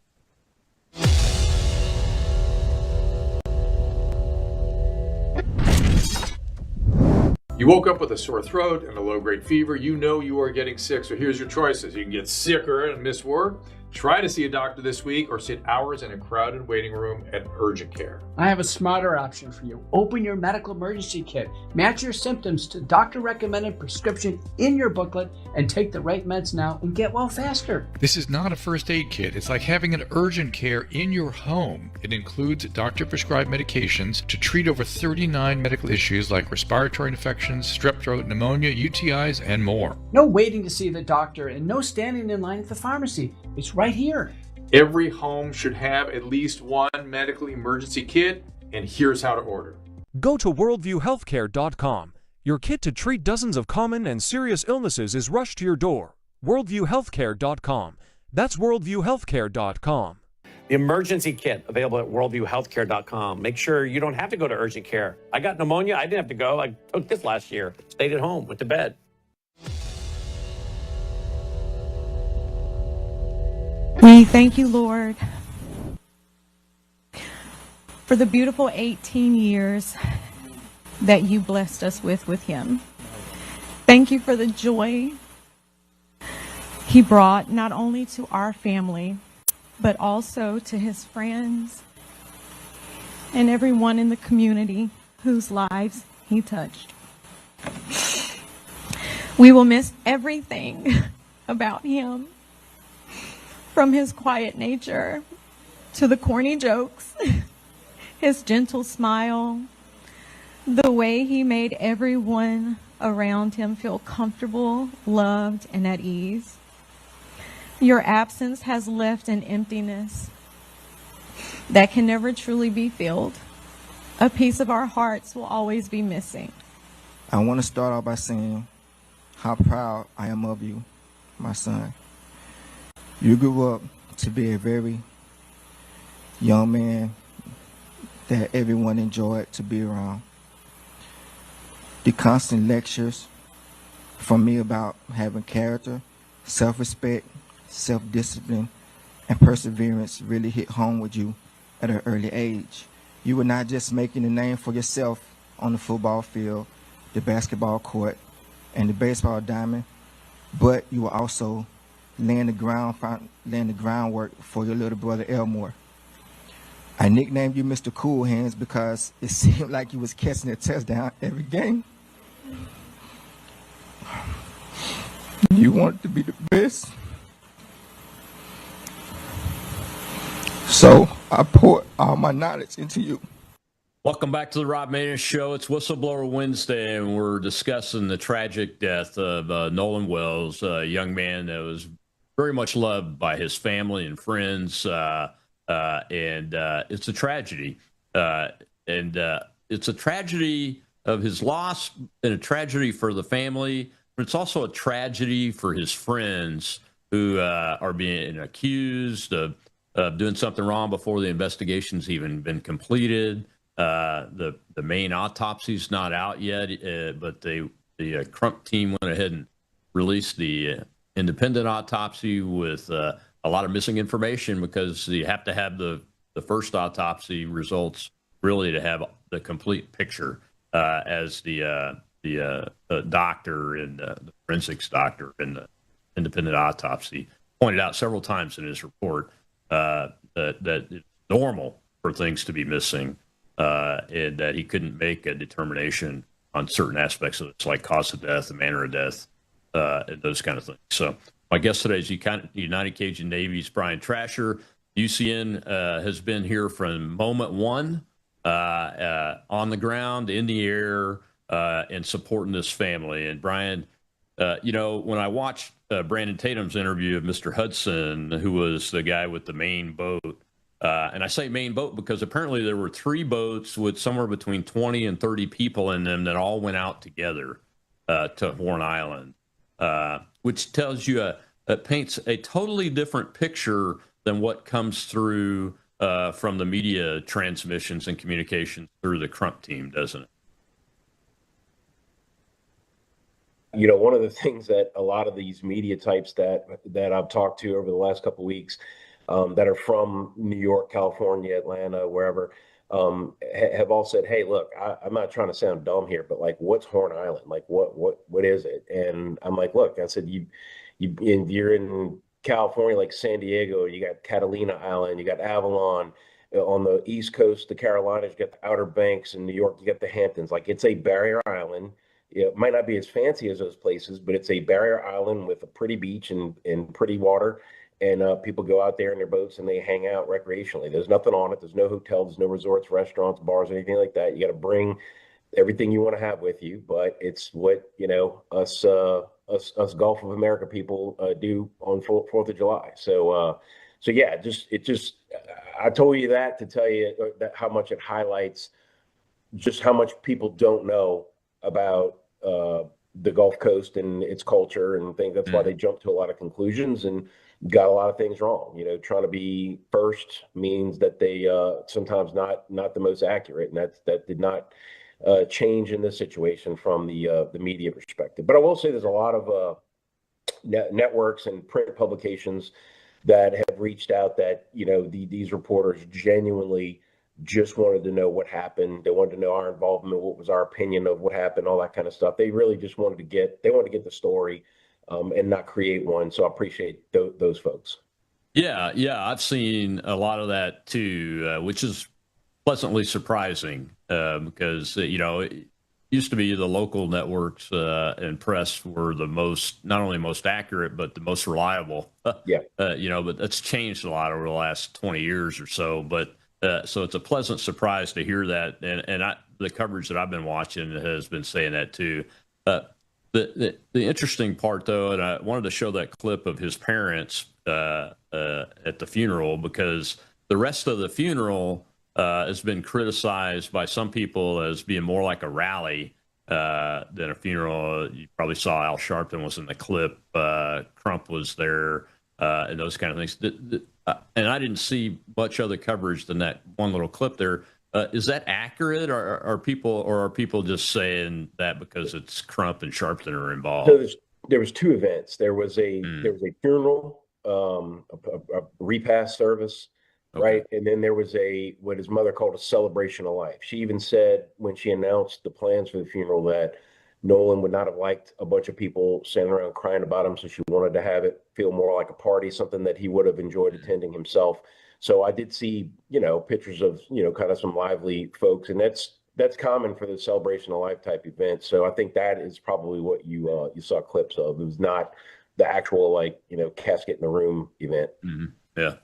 You woke up with a sore throat and a low-grade fever. You know you are getting sick, so here's your choices. You can get sicker and miss work, try to see a doctor this week, or sit hours in a crowded waiting room at urgent care. I have a smarter option for you. Open your medical emergency kit. Match your symptoms to doctor-recommended prescription in your booklet and take the right meds now and get well faster. This is not a first aid kit. It's like having an urgent care in your home. It includes doctor-prescribed medications to treat over 39 medical issues like respiratory infections, strep throat, pneumonia, UTIs, and more. No waiting to see the doctor and no standing in line at the pharmacy. It's right here. Every home should have at least one medical emergency kit, and here's how to order. Go to worldviewhealthcare.com. Your kit to treat dozens of common and serious illnesses is rushed to your door. worldviewhealthcare.com. That's worldviewhealthcare.com. The emergency kit available at worldviewhealthcare.com. Make sure you don't have to go to urgent care. I got pneumonia. I didn't have to go. I took this last year. Stayed at home, went to bed. We thank you, Lord, for the beautiful 18 years that you blessed us with him. Thank you for the joy he brought not only to our family, but also to his friends and everyone in the community whose lives he touched. We will miss everything about him, from his quiet nature to the corny jokes, his gentle smile, the way he made everyone around him feel comfortable, loved, and at ease. Your absence has left an emptiness that can never truly be filled. A piece of our hearts will always be missing. I want to start off by saying how proud I am of you, my son. You grew up to be a very young man that everyone enjoyed to be around. The constant lectures from me about having character, self-respect, self-discipline, and perseverance really hit home with you at an early age. You were not just making a name for yourself on the football field, the basketball court, and the baseball diamond, but you were also laying the groundwork for your little brother Elmore. I nicknamed you Mr. Cool Hands because it seemed like you was catching a touchdown every game. You wanted to be the best. So I poured all my knowledge into you. Welcome back to the Rob Maness Show. It's Whistleblower Wednesday, and we're discussing the tragic death of Nolan Wells, a young man that was very much loved by his family and friends, and it's a tragedy. It's a tragedy of his loss and a tragedy for the family, but it's also a tragedy for his friends who are being accused of doing something wrong before the investigation's even been completed. The main autopsy's not out yet, but the Crump team went ahead and released the independent autopsy with a lot of missing information, because you have to have the first autopsy results really to have the complete picture, as the doctor and the forensics doctor in the independent autopsy pointed out several times in his report, that it's normal for things to be missing, and that he couldn't make a determination on certain aspects of it, like cause of death, the manner of death, and those kind of things. So my guest today is United Cajun Navy's Brian Trascher. UCN has been here from moment one, on the ground, in the air, and supporting this family. And Brian, when I watched Brandon Tatum's interview of Mr. Hudson, who was the guy with the main boat, and I say main boat because apparently there were 3 boats with somewhere between 20 and 30 people in them that all went out together to Horn Island, which tells you, paints a totally different picture than what comes through from the media transmissions and communications through the Crump team, doesn't it? One of the things that a lot of these media types that I've talked to over the last couple of weeks, that are from New York, California, Atlanta, wherever, have all said, "Hey, look, I'm not trying to sound dumb here, but like, what's Horn Island? Like, what is it?" And I'm like, "Look," I said, you're in California, like San Diego, you got Catalina Island, you got Avalon. On the East Coast, the Carolinas, you got the Outer Banks. In New York, you got the Hamptons. Like, it's a barrier island. It might not be as fancy as those places, but it's a barrier island with a pretty beach and pretty water. And people go out there in their boats and they hang out recreationally. There's nothing on it. There's no hotel. There's no resorts, restaurants, bars, anything like that. You got to bring everything you want to have with you. But it's what us Gulf of America people do on Fourth of July. So yeah, I told you that to tell you that how much it highlights just how much people don't know about the Gulf Coast and its culture and things. That's why they jump to a lot of conclusions and got a lot of things wrong. Trying to be first means that they sometimes not the most accurate, and that did not change in this situation from the media perspective. But I will say there's a lot of networks and print publications that have reached out that these reporters genuinely just wanted to know what happened. They wanted to know our involvement, what was our opinion of what happened, all that kind of stuff. They really just wanted to get the story and not create one. So I appreciate those folks. Yeah, I've seen a lot of that too, which is pleasantly surprising because it used to be the local networks and press were the not only most accurate but the most reliable. Yeah. But that's changed a lot over the last 20 years or so. But so it's a pleasant surprise to hear that, and the coverage that I've been watching has been saying that too. The interesting part, though, and I wanted to show that clip of his parents at the funeral, because the rest of the funeral has been criticized by some people as being more like a rally than a funeral. You probably saw Al Sharpton was in the clip. Crump was there, and those kind of things. And I didn't see much other coverage than that one little clip there. Is that accurate, or are people just saying that because it's Crump and Sharpton are involved? So there was two events. There was a funeral, a repast service, okay, right, and then there was what his mother called a celebration of life. She even said when she announced the plans for the funeral that Nolan would not have liked a bunch of people standing around crying about him, so she wanted to have it feel more like a party, something that he would have enjoyed attending himself. So I did see, pictures of, kind of some lively folks, and that's common for the celebration of life type event. So I think that is probably what you saw clips of. It was not the actual casket in the room event. Mm-hmm.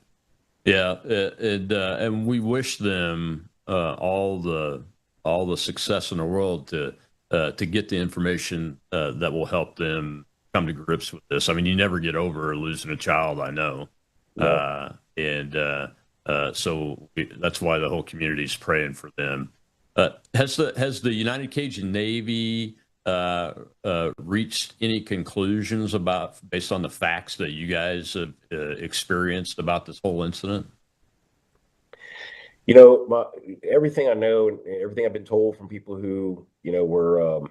Yeah, and we wish them all the success in the world to get the information that will help them come to grips with this. I mean, you never get over losing a child, I know. No. So that's why the whole community is praying for them. Has the United Cajun Navy reached any conclusions based on the facts that you guys have experienced about this whole incident? Everything I know and everything I've been told from people who, were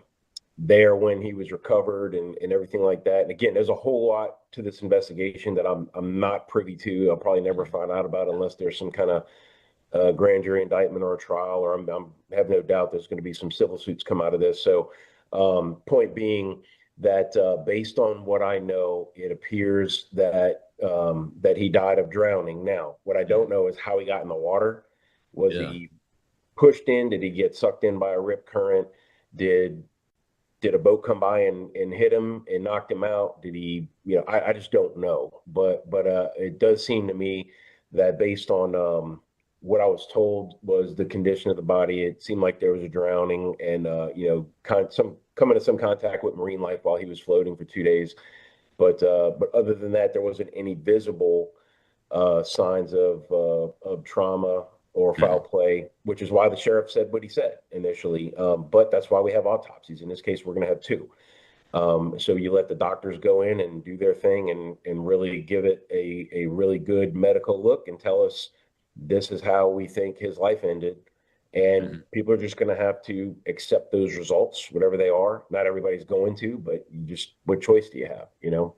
there when he was recovered and everything like that. And again, there's a whole lot to this investigation that I'm not privy to. I'll probably never find out about unless there's some kind of grand jury indictment or a trial, or I have no doubt there's going to be some civil suits come out of this. So point being that based on what I know, it appears that he died of drowning. Now, what I don't know is how he got in the water. Was he pushed in? Did he get sucked in by a rip current? Did a boat come by and hit him and knocked him out? Did he, I just don't know. But it does seem to me that based on what I was told was the condition of the body, it seemed like there was a drowning and, coming to some contact with marine life while he was floating for 2 days. But other than that, there wasn't any visible signs of trauma or foul play, which is why the sheriff said what he said initially. But that's why we have autopsies. In this case, we're going to have two. So you let the doctors go in and do their thing and really give it a really good medical look and tell us this is how we think his life ended. And people are just going to have to accept those results, whatever they are. Not everybody's going to, but what choice do you have, you know?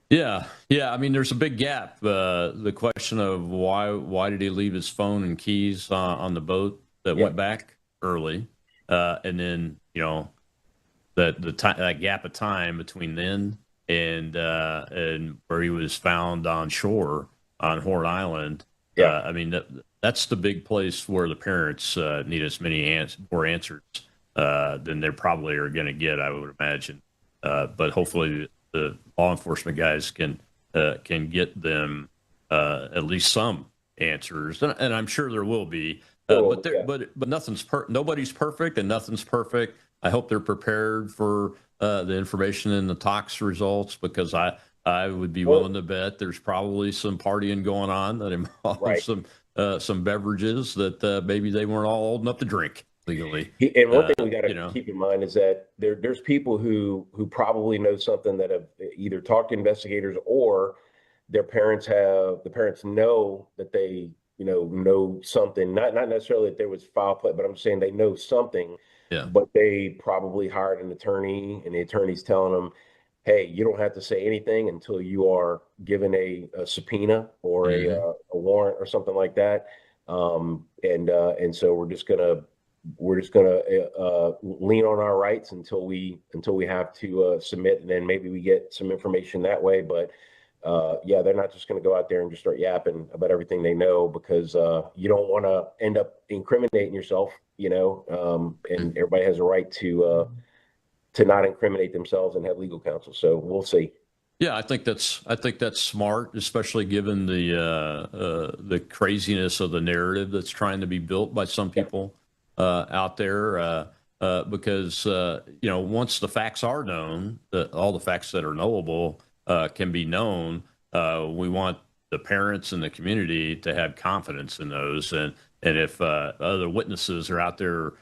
Yeah. I mean, there's a big gap. The question of why did he leave his phone and keys on the boat that went back early, and then that gap of time between then and where he was found on shore on Horn Island. I mean that's the big place where the parents need as many more answers than they probably are going to get, I would imagine. But hopefully the law enforcement guys can get them at least some answers, and I'm sure there will be. But nobody's perfect, and nothing's perfect. I hope they're prepared for the information and the tox results, because I would be willing to bet there's probably some partying going on that involves some beverages that maybe they weren't all old enough to drink legally. And one thing we got to keep in mind is that there's people who probably know something, that have either talked to investigators, or the parents know that they know something. Not necessarily that there was foul play, but I'm saying they know something. Yeah. But they probably hired an attorney, and the attorney's telling them, hey, you don't have to say anything until you are given a subpoena or a warrant or something like that. And so we're just gonna lean on our rights until we have to submit, and then maybe we get some information that way. But they're not just going to go out there and just start yapping about everything they know, because you don't want to end up incriminating yourself, and everybody has a right to not incriminate themselves and have legal counsel. So we'll see. Yeah, I think that's smart, especially given the craziness of the narrative that's trying to be built by some people out there. Because once the facts are known, all the facts that are knowable can be known. We want the parents and the community to have confidence in those, and if other witnesses are out there,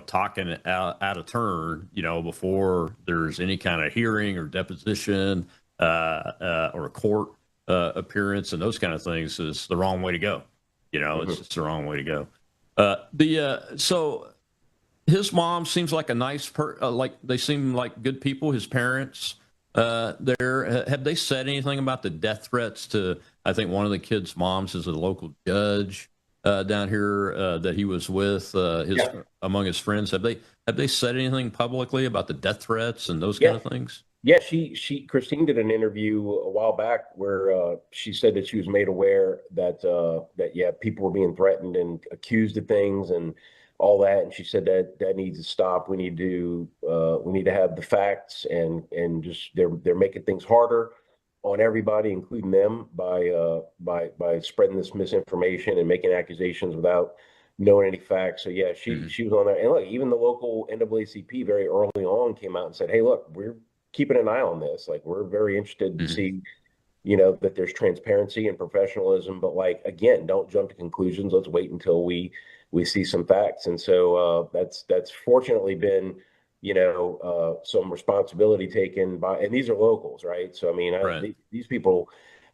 talking out of turn, before there's any kind of hearing or deposition or a court appearance and those kind of things, is the wrong way to go. It's just the wrong way to go. So his mom seems like a nice like they seem like good people. His parents. Have they said anything about the death threats to, I think one of the kids' moms is a local judge down here that he was with among his friends. Have they said anything publicly about the death threats and those kind of things? Yeah, Christine did an interview a while back where she said that she was made aware that people were being threatened and accused of things and all that, and she said that needs to stop. We need to have the facts, and just they're making things harder on everybody, including them, by spreading this misinformation and making accusations without knowing any facts. So yeah, she was on there, and look, even the local NAACP very early on came out and said, hey, look, we're keeping an eye on this. Like, we're very interested to see that there's transparency and professionalism, but again, don't jump to conclusions. Let's wait until we see some facts. And so that's fortunately been, some responsibility taken by, and these are locals, right? So, I mean, these people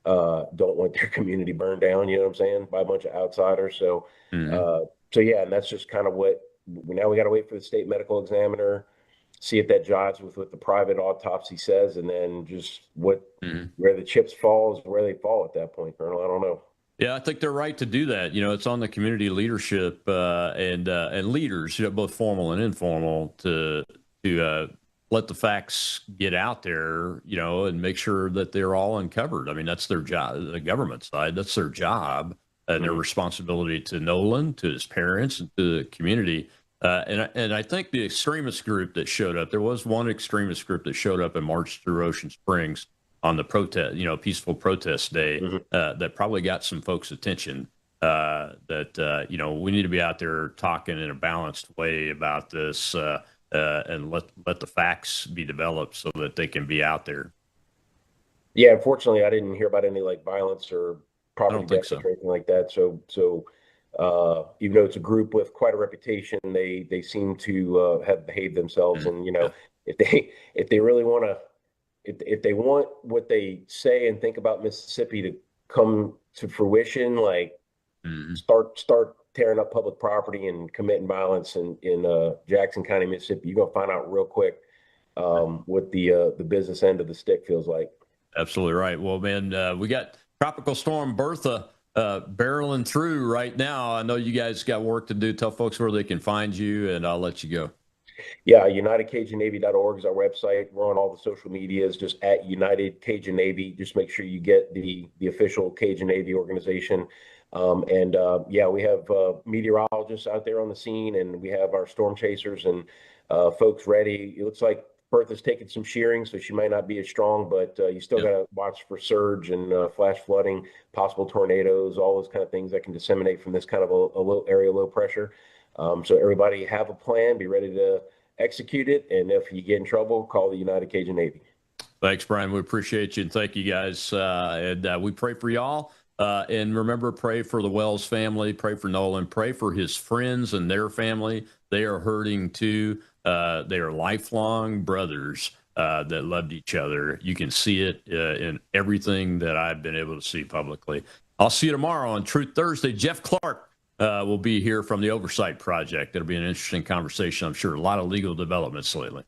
don't want their community burned down, you know what I'm saying, by a bunch of outsiders. So, yeah, and that's just kind of now we got to wait for the state medical examiner, see if that jives with what the private autopsy says, and then just where the chips fall is where they fall at that point, Colonel. I don't know. Yeah, I think they're right to do that. It's on the community leadership and leaders, both formal and informal, to let the facts get out there, and make sure that they're all uncovered. I mean, that's their job. The government side, that's their job and their responsibility to Nolan, to his parents, and to the community. And I think the extremist group that showed up, there was one extremist group that showed up and marched through Ocean Springs on the protest, peaceful protest day, that probably got some folks' attention. We need to be out there talking in a balanced way about this, and let the facts be developed so that they can be out there. Yeah, unfortunately, I didn't hear about any violence or property damage or anything like that. So even though it's a group with quite a reputation, they seem to have behaved themselves, and if they really want to. If they want what they say and think about Mississippi to come to fruition, start tearing up public property and committing violence in Jackson County, Mississippi, you're going to find out real quick what the business end of the stick feels like. Absolutely right. Well, man, we got Tropical Storm Bertha barreling through right now. I know you guys got work to do. Tell folks where they can find you, and I'll let you go. Yeah, UnitedCajunNavy.org is our website. We're on all the social medias, just at United Cajun Navy. Just make sure you get the official Cajun Navy organization. Yeah, we have meteorologists out there on the scene, and we have our storm chasers and folks ready. It looks like Bertha's taking some shearing, so she might not be as strong, but you still got to watch for surge and flash flooding, possible tornadoes, all those kind of things that can disseminate from this kind of a low area, low pressure. So everybody have a plan, be ready to execute it. And if you get in trouble, call the United Cajun Navy. Thanks, Brian. We appreciate you, and thank you guys. And we pray for y'all. And remember, pray for the Wells family, pray for Nolan, pray for his friends and their family. They are hurting too. They are lifelong brothers that loved each other. You can see it in everything that I've been able to see publicly. I'll see you tomorrow on Truth Thursday. Jeff Clark will be here from the Oversight Project. It'll be an interesting conversation, I'm sure. A lot of legal developments lately.